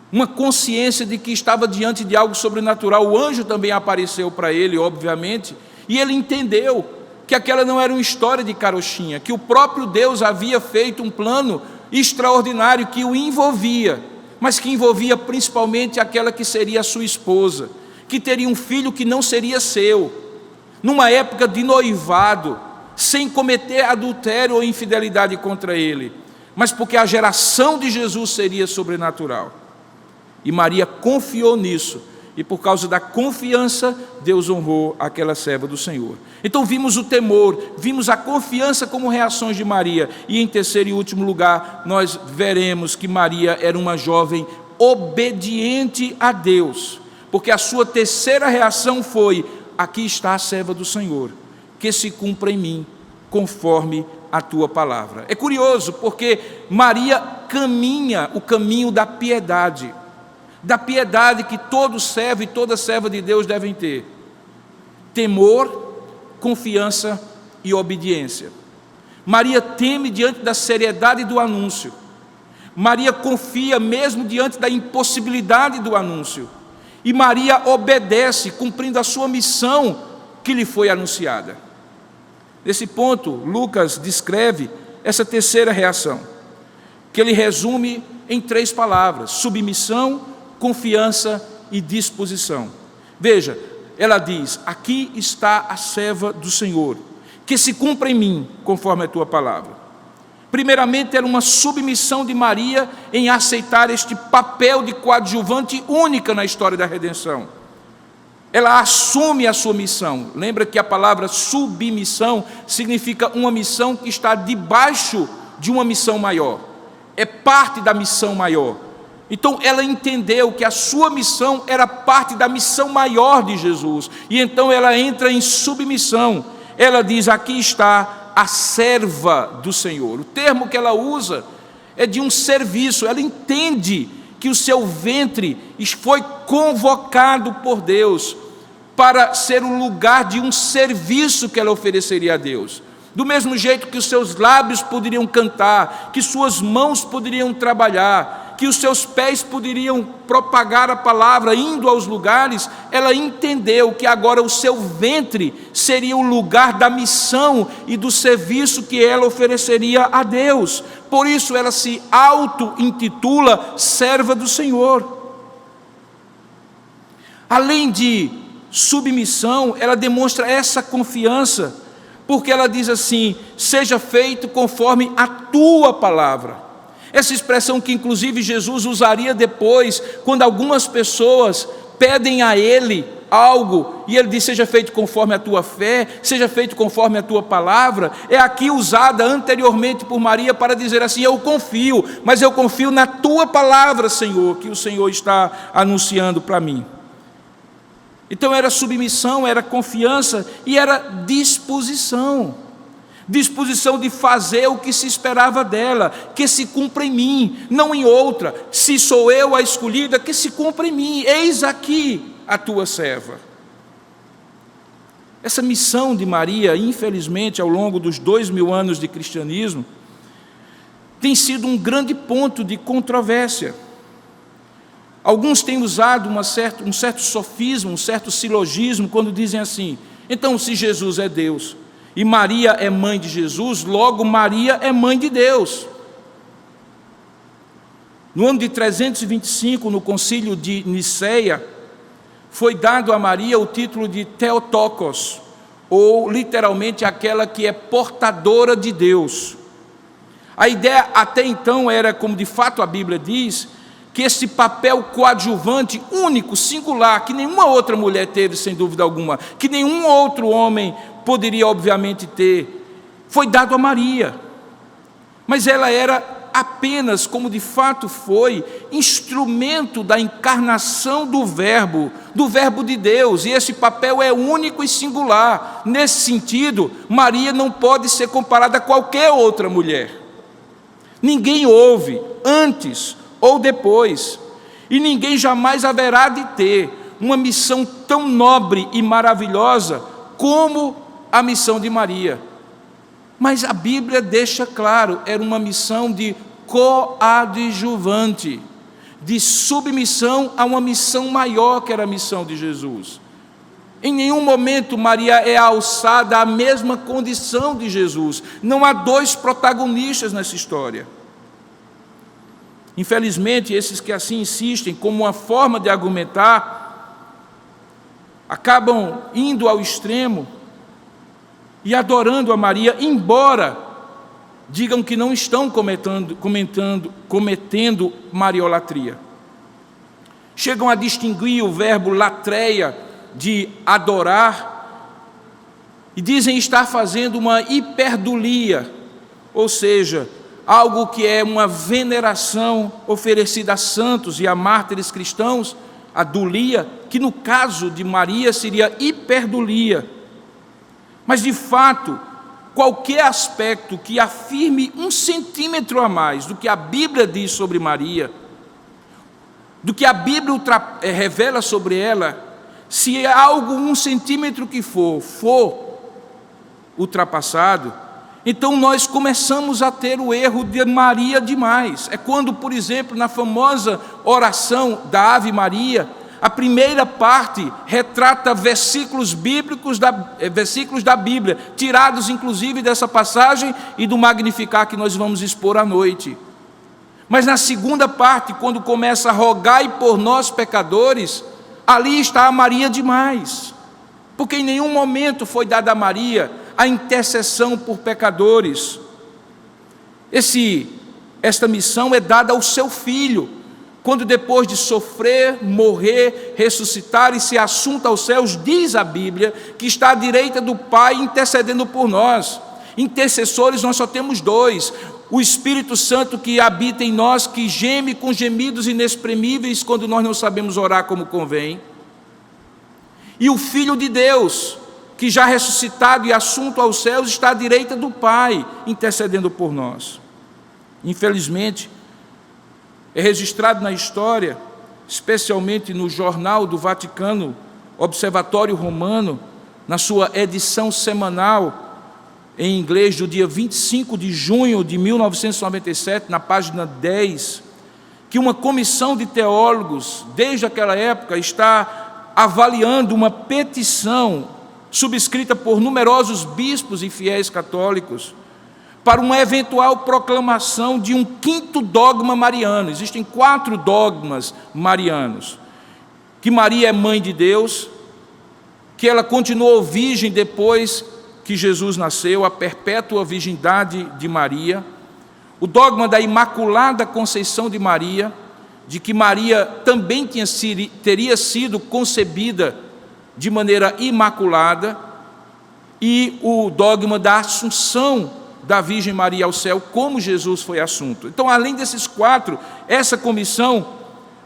uma consciência de que estava diante de algo sobrenatural. O anjo também apareceu para ele, obviamente, e ele entendeu que aquela não era uma história de carochinha, que o próprio Deus havia feito um plano extraordinário que o envolvia, mas que envolvia principalmente aquela que seria a sua esposa, que teria um filho que não seria seu, numa época de noivado, sem cometer adultério ou infidelidade contra ele, mas porque a geração de Jesus seria sobrenatural. E Maria confiou nisso, e por causa da confiança, Deus honrou aquela serva do Senhor. Então vimos o temor, vimos a confiança como reações de Maria, e em terceiro e último lugar, nós veremos que Maria era uma jovem obediente a Deus, porque a sua terceira reação foi: aqui está a serva do Senhor, que se cumpra em mim, conforme a tua palavra. É curioso, porque Maria caminha o caminho da piedade que todo servo e toda serva de Deus devem ter: temor, confiança e obediência. Maria teme diante da seriedade do anúncio. Maria confia mesmo diante da impossibilidade do anúncio. E Maria obedece, cumprindo a sua missão que lhe foi anunciada. Nesse ponto, Lucas descreve essa terceira reação, que ele resume em 3 palavras: submissão, confiança e disposição. Veja, ela diz: aqui está a serva do Senhor, que se cumpra em mim, conforme a tua palavra. Primeiramente, era uma submissão de Maria em aceitar este papel de coadjuvante única na história da redenção. Ela assume a sua missão. Lembra que a palavra submissão significa uma missão que está debaixo de uma missão maior, é parte da missão maior. Então ela entendeu que a sua missão era parte da missão maior de Jesus, e então ela entra em submissão. Ela diz: aqui está a serva do Senhor. O termo que ela usa é de um serviço. Ela entende que o seu ventre foi convocado por Deus para ser o lugar de um serviço que ela ofereceria a Deus. Do mesmo jeito que os seus lábios poderiam cantar, que suas mãos poderiam trabalhar, que os seus pés poderiam propagar a palavra indo aos lugares, ela entendeu que agora o seu ventre seria o lugar da missão e do serviço que ela ofereceria a Deus. Por isso ela se auto-intitula serva do Senhor. Além de submissão, ela demonstra essa confiança, porque ela diz assim: seja feito conforme a tua palavra. Essa expressão que inclusive Jesus usaria depois, quando algumas pessoas pedem a ele algo, e ele diz: seja feito conforme a tua fé, seja feito conforme a tua palavra, é aqui usada anteriormente por Maria para dizer assim: eu confio, mas eu confio na tua palavra, Senhor, que o Senhor está anunciando para mim. Então era submissão, era confiança e era disposição. Disposição de fazer o que se esperava dela, que se cumpra em mim, não em outra. Se sou eu a escolhida, que se cumpra em mim. Eis aqui a tua serva. Essa missão de Maria, infelizmente, ao longo dos 2000 anos de cristianismo, tem sido um grande ponto de controvérsia. Alguns têm usado um certo sofismo, um certo silogismo, quando dizem assim: então, se Jesus é Deus e Maria é mãe de Jesus, logo Maria é mãe de Deus. No ano de 325, no concílio de Niceia, foi dado a Maria o título de Theotokos, ou literalmente aquela que é portadora de Deus. A ideia até então era, como de fato a Bíblia diz, que esse papel coadjuvante, único, singular, que nenhuma outra mulher teve, sem dúvida alguma, que nenhum outro homem poderia obviamente ter, foi dado a Maria. Mas ela era apenas, como de fato foi, instrumento da encarnação do Verbo de Deus, e esse papel é único e singular. Nesse sentido, Maria não pode ser comparada a qualquer outra mulher. Ninguém houve antes ou depois, e ninguém jamais haverá de ter uma missão tão nobre e maravilhosa como a missão de Maria. Mas a Bíblia deixa claro, era uma missão de coadjuvante, de submissão a uma missão maior, que era a missão de Jesus. Em nenhum momento Maria é alçada à mesma condição de Jesus. Não há dois protagonistas nessa história. Infelizmente, esses que assim insistem como uma forma de argumentar, acabam indo ao extremo e adorando a Maria, embora digam que não estão cometendo mariolatria. Chegam a distinguir o verbo latreia de adorar e dizem estar fazendo uma hiperdulia, ou seja, algo que é uma veneração oferecida a santos e a mártires cristãos, a dulia, que no caso de Maria seria hiperdulia. Mas, de fato, qualquer aspecto que afirme 1 centímetro a mais do que a Bíblia diz sobre Maria, do que a Bíblia revela sobre ela, se é algo 1 centímetro que for ultrapassado, então nós começamos a ter o erro de Maria demais. É quando, por exemplo, na famosa oração da Ave Maria, a primeira parte retrata versículos da Bíblia, tirados inclusive dessa passagem e do Magnificat que nós vamos expor à noite. Mas na segunda parte, quando começa a rogai por nós pecadores, ali está a Maria demais, porque em nenhum momento foi dada a Maria a intercessão por pecadores. Esta missão é dada ao seu Filho, quando depois de sofrer, morrer, ressuscitar e ser assunto aos céus, diz a Bíblia que está à direita do Pai intercedendo por nós. Intercessores nós só temos dois: o Espírito Santo que habita em nós, que geme com gemidos inexprimíveis quando nós não sabemos orar como convém, e o Filho de Deus, que já ressuscitado e assunto aos céus, está à direita do Pai intercedendo por nós. Infelizmente, é registrado na história, especialmente no Jornal do Vaticano, Observatório Romano, na sua edição semanal, em inglês, do dia 25 de junho de 1997, na página 10, que uma comissão de teólogos, desde aquela época, está avaliando uma petição subscrita por numerosos bispos e fiéis católicos, para uma eventual proclamação de um 5º dogma mariano. Existem 4 dogmas marianos: que Maria é mãe de Deus, que ela continuou virgem depois que Jesus nasceu, a perpétua virgindade de Maria, o dogma da Imaculada Conceição de Maria, de que Maria também teria sido concebida de maneira imaculada, e o dogma da Assunção da Virgem Maria ao céu, como Jesus foi assunto. Então, além desses 4, essa comissão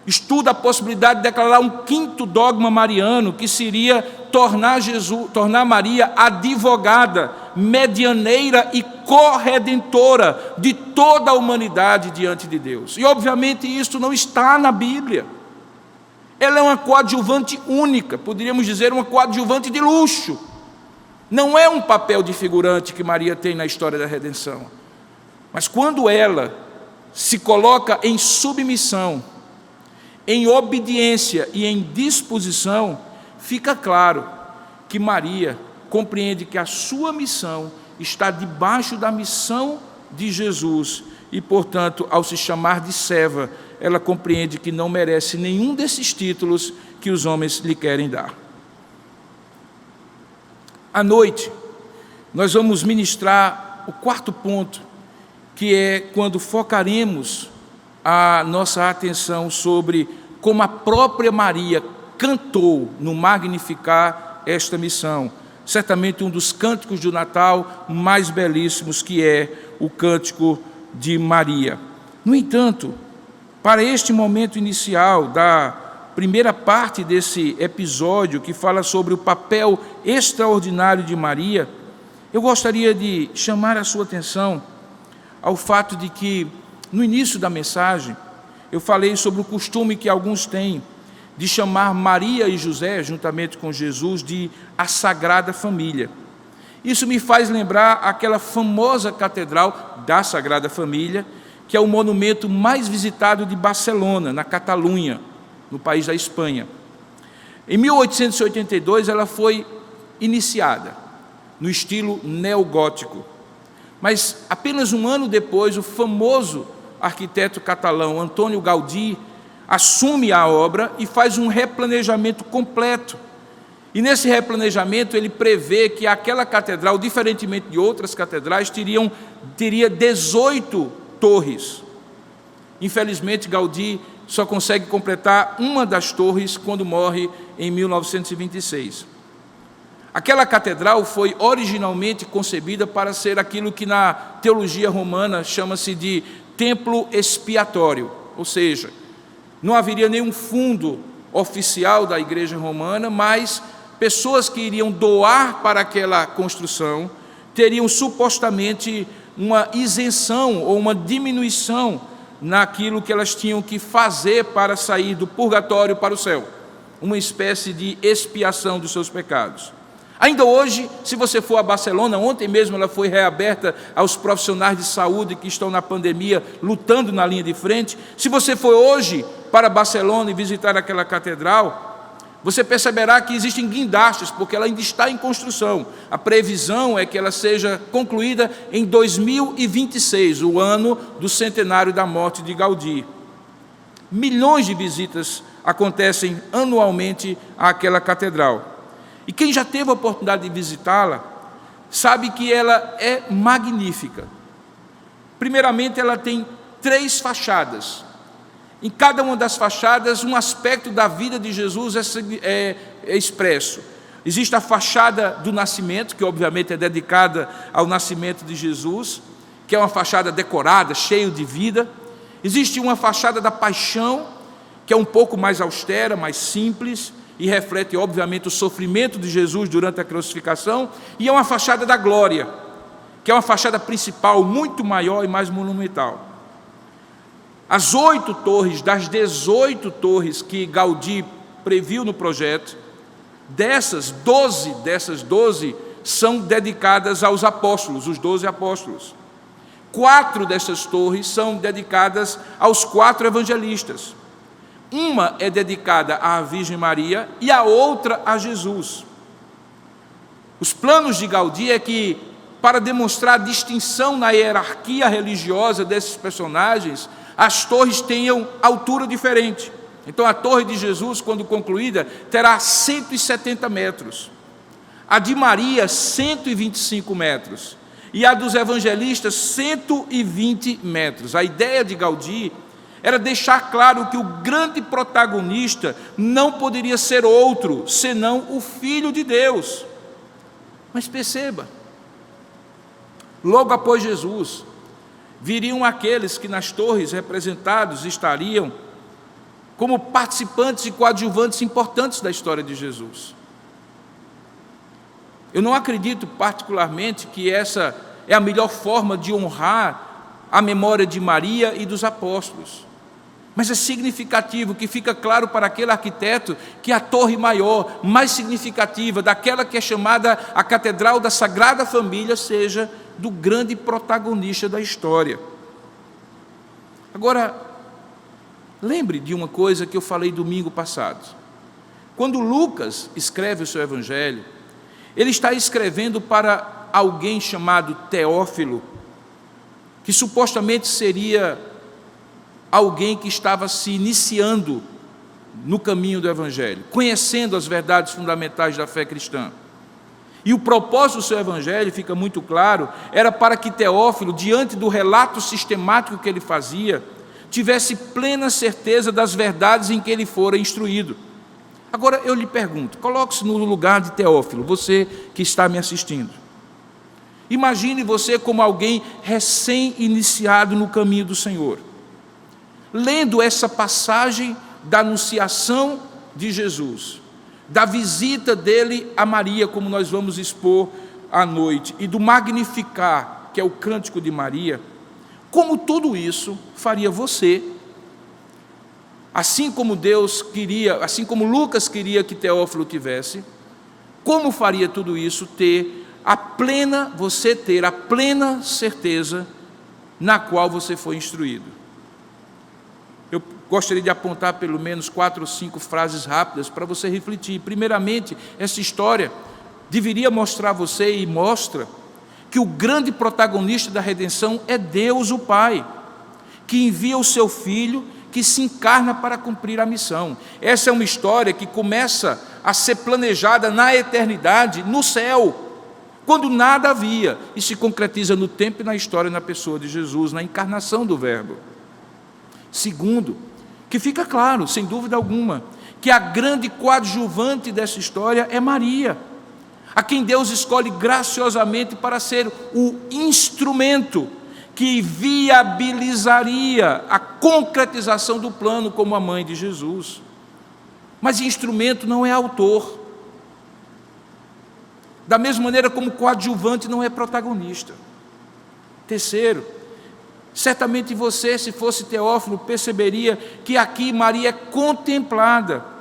estuda a possibilidade de declarar um 5º dogma mariano, que seria tornar Maria advogada, medianeira e corredentora de toda a humanidade diante de Deus. E, obviamente, isso não está na Bíblia. Ela é uma coadjuvante única, poderíamos dizer uma coadjuvante de luxo. Não é um papel de figurante que Maria tem na história da redenção. Mas quando ela se coloca em submissão, em obediência e em disposição, fica claro que Maria compreende que a sua missão está debaixo da missão de Jesus e, portanto, ao se chamar de serva, ela compreende que não merece nenhum desses títulos que os homens lhe querem dar. À noite, nós vamos ministrar o 4º ponto, que é quando focaremos a nossa atenção sobre como a própria Maria cantou no Magnificat esta missão. Certamente um dos cânticos do Natal mais belíssimos, que é o Cântico de Maria. No entanto, para este momento inicial da primeira parte desse episódio, que fala sobre o papel extraordinário de Maria, eu gostaria de chamar a sua atenção ao fato de que, no início da mensagem, eu falei sobre o costume que alguns têm de chamar Maria e José, juntamente com Jesus, de a Sagrada Família. Isso me faz lembrar aquela famosa Catedral da Sagrada Família, que é o monumento mais visitado de Barcelona, na Catalunha, no país da Espanha. Em 1882, ela foi iniciada no estilo neogótico. Mas apenas um ano depois, o famoso arquiteto catalão Antônio Gaudí assume a obra e faz um replanejamento completo. E nesse replanejamento ele prevê que aquela catedral, diferentemente de outras catedrais, teria 18 torres. Infelizmente, Gaudí só consegue completar uma das torres quando morre em 1926. Aquela catedral foi originalmente concebida para ser aquilo que na teologia romana chama-se de templo expiatório, ou seja, não haveria nenhum fundo oficial da Igreja Romana, mas pessoas que iriam doar para aquela construção teriam supostamente uma isenção ou uma diminuição naquilo que elas tinham que fazer para sair do purgatório para o céu, uma espécie de expiação dos seus pecados. Ainda hoje, se você for a Barcelona, ontem mesmo ela foi reaberta aos profissionais de saúde que estão na pandemia, lutando na linha de frente. Se você for hoje para Barcelona e visitar aquela catedral, você perceberá que existem guindastes, porque ela ainda está em construção. A previsão é que ela seja concluída em 2026, o ano do centenário da morte de Gaudí. Milhões de visitas acontecem anualmente àquela catedral. E quem já teve a oportunidade de visitá-la, sabe que ela é magnífica. Primeiramente, ela tem 3 fachadas. Em cada uma das fachadas, um aspecto da vida de Jesus é expresso. Existe a fachada do nascimento, que obviamente é dedicada ao nascimento de Jesus, que é uma fachada decorada, cheia de vida. Existe uma fachada da paixão, que é um pouco mais austera, mais simples, e reflete, obviamente, o sofrimento de Jesus durante a crucificação, e é uma fachada da glória, que é uma fachada principal, muito maior e mais monumental. As 8 torres, das 18 torres que Gaudí previu no projeto, dessas 12 são dedicadas aos apóstolos, os 12 apóstolos. 4 dessas torres são dedicadas aos 4 evangelistas. Uma é dedicada à Virgem Maria e a outra a Jesus. Os planos de Gaudí é que, para demonstrar a distinção na hierarquia religiosa desses personagens, as torres tenham altura diferente. Então a torre de Jesus, quando concluída, terá 170 metros. A de Maria, 125 metros. E a dos evangelistas, 120 metros. A ideia de Gaudí era deixar claro que o grande protagonista não poderia ser outro, senão o Filho de Deus. Mas perceba, logo após Jesus, viriam aqueles que nas torres representados estariam como participantes e coadjuvantes importantes da história de Jesus. Eu não acredito particularmente que essa é a melhor forma de honrar a memória de Maria e dos apóstolos. Mas é significativo que fica claro para aquele arquiteto que a torre maior, mais significativa, daquela que é chamada a Catedral da Sagrada Família, seja do grande protagonista da história. Agora, lembre de uma coisa que eu falei domingo passado. Quando Lucas escreve o seu evangelho, ele está escrevendo para alguém chamado Teófilo, que supostamente seria alguém que estava se iniciando no caminho do Evangelho, conhecendo as verdades fundamentais da fé cristã. E o propósito do seu Evangelho, fica muito claro, era para que Teófilo, diante do relato sistemático que ele fazia, tivesse plena certeza das verdades em que ele fora instruído. Agora eu lhe pergunto, coloque-se no lugar de Teófilo, você que está me assistindo. Imagine você como alguém recém-iniciado no caminho do Senhor. lendo essa passagem da anunciação de Jesus, da visita dele a Maria, como nós vamos expor à noite, e do Magnificar, que é o cântico de Maria, como tudo isso faria você, assim como Deus queria, assim como Lucas queria que Teófilo tivesse, como faria tudo isso você ter a plena certeza na qual você foi instruído. Eu gostaria de apontar pelo menos 4 ou 5 frases rápidas para você refletir. Primeiramente, essa história deveria mostrar a você, e mostra, que o grande protagonista da redenção é Deus o Pai, que envia o seu Filho, que se encarna para cumprir a missão. Essa é uma história que começa a ser planejada na eternidade, no céu, quando nada havia, e se concretiza no tempo e na história, na pessoa de Jesus, na encarnação do Verbo. Segundo, que fica claro, sem dúvida alguma, que a grande coadjuvante dessa história é Maria, a quem Deus escolhe graciosamente para ser o instrumento que viabilizaria a concretização do plano como a mãe de Jesus. Mas instrumento não é autor. Da mesma maneira como coadjuvante não é protagonista. Terceiro, certamente você, se fosse Teófilo, perceberia que aqui Maria é contemplada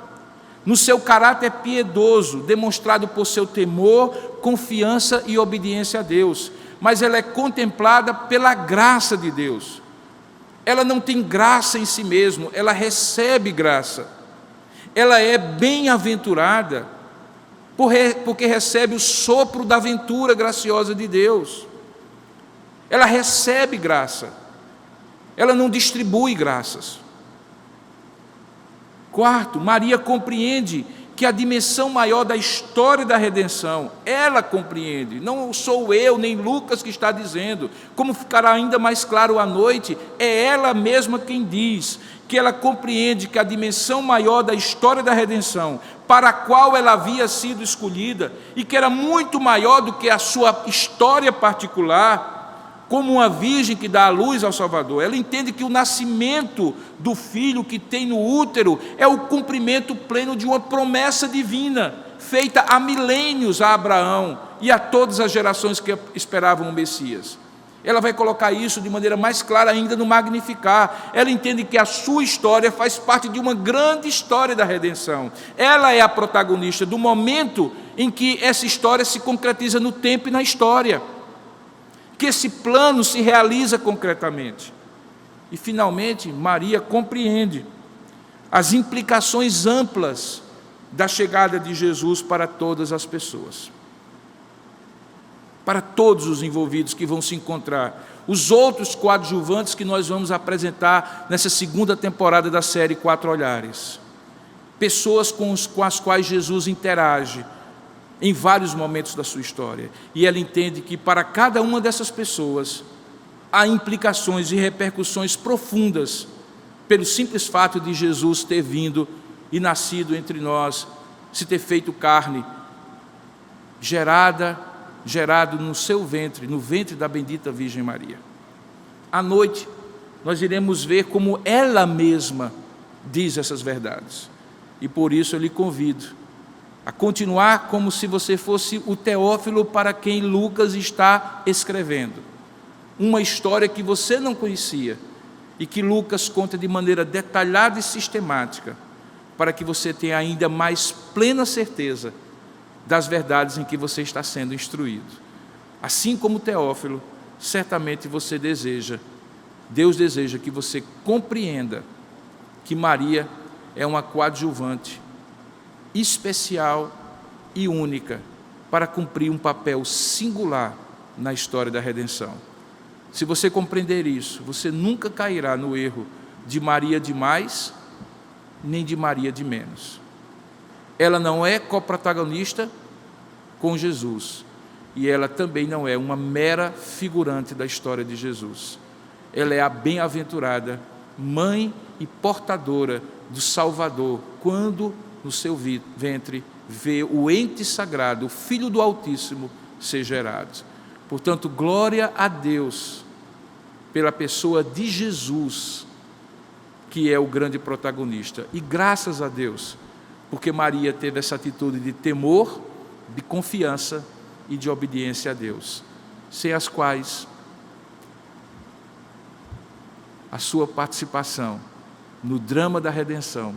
no seu caráter piedoso, demonstrado por seu temor, confiança e obediência a Deus. Mas ela é contemplada pela graça de Deus. Ela não tem graça em si mesma, ela recebe graça. Ela é bem-aventurada porque recebe o sopro da ventura graciosa de Deus. Ela recebe graça, ela não distribui graças. Quarto, Maria compreende que a dimensão maior da história da redenção, ela compreende, não sou eu nem Lucas que está dizendo, como ficará ainda mais claro à noite, é ela mesma quem diz, que ela compreende que a dimensão maior da história da redenção, para a qual ela havia sido escolhida, e que era muito maior do que a sua história particular, como uma virgem que dá a luz ao Salvador. Ela entende que o nascimento do filho que tem no útero é o cumprimento pleno de uma promessa divina, feita há milênios a Abraão e a todas as gerações que esperavam o Messias. Ela vai colocar isso de maneira mais clara ainda no Magnificar. Ela entende que a sua história faz parte de uma grande história da redenção. Ela é a protagonista do momento em que essa história se concretiza no tempo e na história, que esse plano se realiza concretamente. E, finalmente, Maria compreende as implicações amplas da chegada de Jesus para todas as pessoas, para todos os envolvidos que vão se encontrar, os outros coadjuvantes que nós vamos apresentar nessa segunda temporada da série 4 Olhares, pessoas com as quais Jesus interage em vários momentos da sua história, e ela entende que para cada uma dessas pessoas há implicações e repercussões profundas pelo simples fato de Jesus ter vindo e nascido entre nós, se ter feito carne, gerado no seu ventre, no ventre da bendita Virgem Maria. À noite, nós iremos ver como ela mesma diz essas verdades, e por isso eu lhe convido a continuar como se você fosse o Teófilo para quem Lucas está escrevendo. Uma história que você não conhecia e que Lucas conta de maneira detalhada e sistemática, para que você tenha ainda mais plena certeza das verdades em que você está sendo instruído. Assim como Teófilo, certamente Deus deseja que você compreenda que Maria é uma coadjuvante especial e única para cumprir um papel singular na história da redenção. Se você compreender isso, você nunca cairá no erro de Maria de mais, nem de Maria de menos. Ela não é coprotagonista com Jesus, e ela também não é uma mera figurante da história de Jesus. Ela é a bem-aventurada mãe e portadora do Salvador, quando no seu ventre vê o ente sagrado, o Filho do Altíssimo, ser gerado. Portanto, glória a Deus pela pessoa de Jesus, que é o grande protagonista. E graças a Deus, porque Maria teve essa atitude de temor, de confiança e de obediência a Deus, sem as quais a sua participação no drama da redenção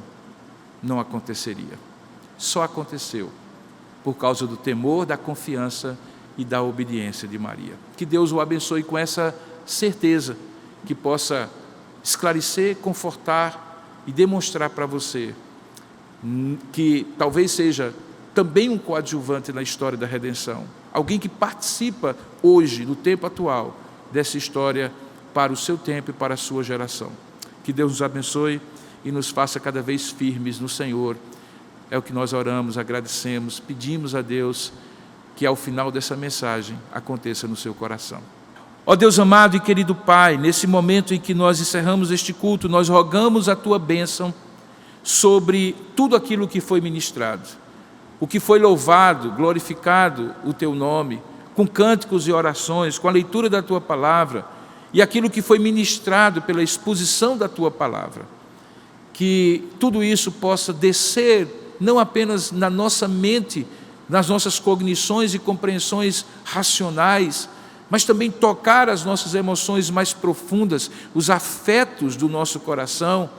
não aconteceria. Só aconteceu por causa do temor, da confiança e da obediência de Maria. Que Deus o abençoe com essa certeza, que possa esclarecer, confortar e demonstrar para você que talvez seja também um coadjuvante na história da redenção, alguém que participa hoje, no tempo atual, dessa história para o seu tempo e para a sua geração. Que Deus nos abençoe e nos faça cada vez firmes no Senhor. É o que nós oramos, agradecemos, pedimos a Deus que ao final dessa mensagem aconteça no seu coração. Ó Deus amado e querido Pai, nesse momento em que nós encerramos este culto, nós rogamos a Tua bênção sobre tudo aquilo que foi ministrado, o que foi louvado, glorificado o Teu nome, com cânticos e orações, com a leitura da Tua palavra, e aquilo que foi ministrado pela exposição da Tua palavra. Que tudo isso possa descer, não apenas na nossa mente, nas nossas cognições e compreensões racionais, mas também tocar as nossas emoções mais profundas, os afetos do nosso coração,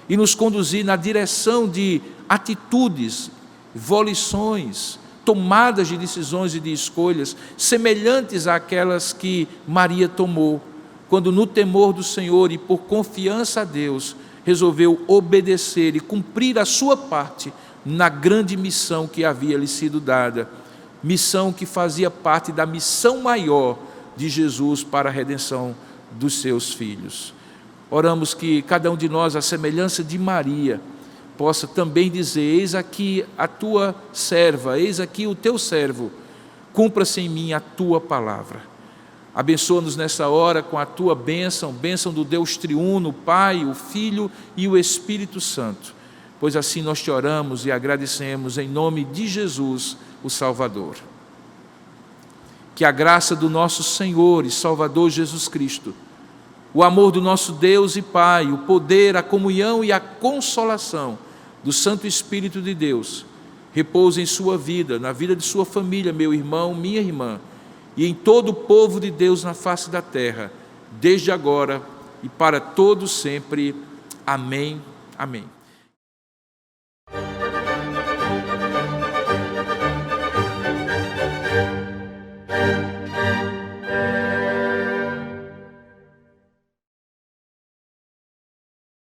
e nos conduzir na direção de atitudes, volições, tomadas de decisões e de escolhas semelhantes àquelas que Maria tomou, quando no temor do Senhor e por confiança a Deus, resolveu obedecer e cumprir a sua parte na grande missão que havia lhe sido dada, missão que fazia parte da missão maior de Jesus para a redenção dos seus filhos. Oramos que cada um de nós, à semelhança de Maria, possa também dizer: eis aqui a tua serva, eis aqui o teu servo, cumpra-se em mim a tua palavra. Abençoa-nos nessa hora com a tua bênção, bênção do Deus triuno, o Pai, o Filho e o Espírito Santo, pois assim nós te oramos e agradecemos em nome de Jesus, o Salvador. Que a graça do nosso Senhor e Salvador Jesus Cristo, o amor do nosso Deus e Pai, o poder, a comunhão e a consolação do Santo Espírito de Deus, repouse em sua vida, na vida de sua família, meu irmão, minha irmã, e em todo o povo de Deus na face da terra, desde agora e para todos sempre. Amém. Amém.